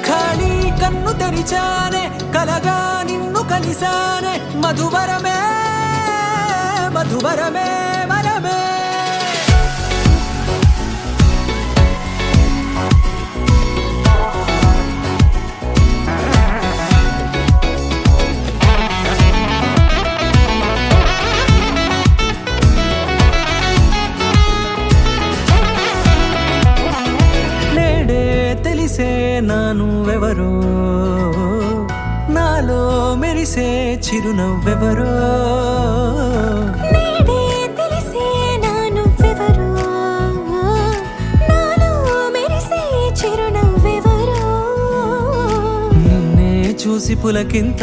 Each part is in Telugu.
ఖాళీ కన్ను తెరిచానే కలగా నిన్ను కలిసానే మధువరమే మధువరమే వరమే తెలిసే నానువెవరో నాలో మెరిసే చిరునవ్వెవరో నేడే తెలిసే నానువెవరో నాలో మెరిసే చిరునవ్వెవరో నిన్నే చూసి పులకింత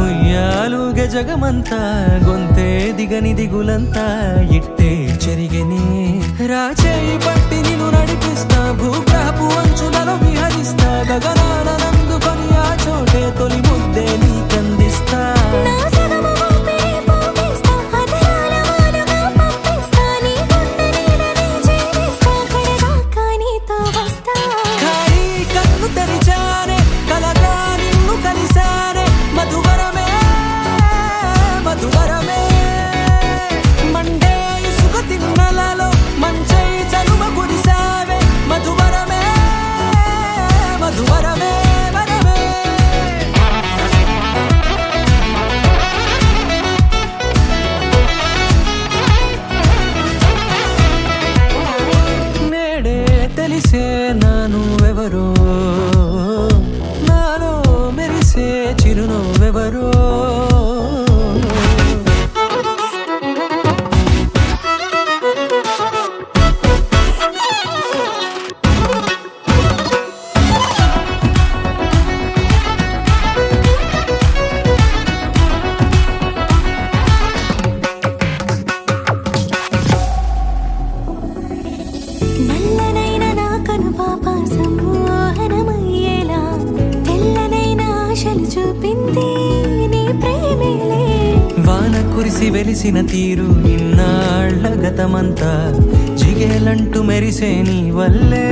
ఉయ్యాలుగే జగమంతా గొంతే దిగని దిగులంతా ఇట్టే చెరిగెనే రాచేయి పట్టి నిన్ను నడిపిస్తా భూగ్రహపు అంచులలో విహరిస్తా గగనాన నందుకొని ఆ చోటే తొలి ముద్దే నీకందిస్తా నా సగము ఊపిరి పోగిస్తా అధరాల వానగా పంపిస్తా నీ గుండె నీడనే చేరిస్తా కడదాకా నీతో వస్తా ఖాళీ కన్ను తెరిచానే కలగా నిన్ను కలిసానే మధువరమే మధువరమే మండే ఇసుక తిన్నలలో మంచై చలువ కురిసావే మధువరమే మధువరమే వరమే నేడే తెలిసే నానువెవరో నాలో మెరిసే చిరునవ్వెవరో నల్లనైన నా కనుపాప సమ్మోహనమయ్యేలా తెల్లనైన ఆశలు చూపింది నీ ప్రేమేలే వాన కురిసి వెలిసిన తీరు ఇన్నాళ్ల గతమంతా జిగేలంటూ మెరిసే నీ వల్లే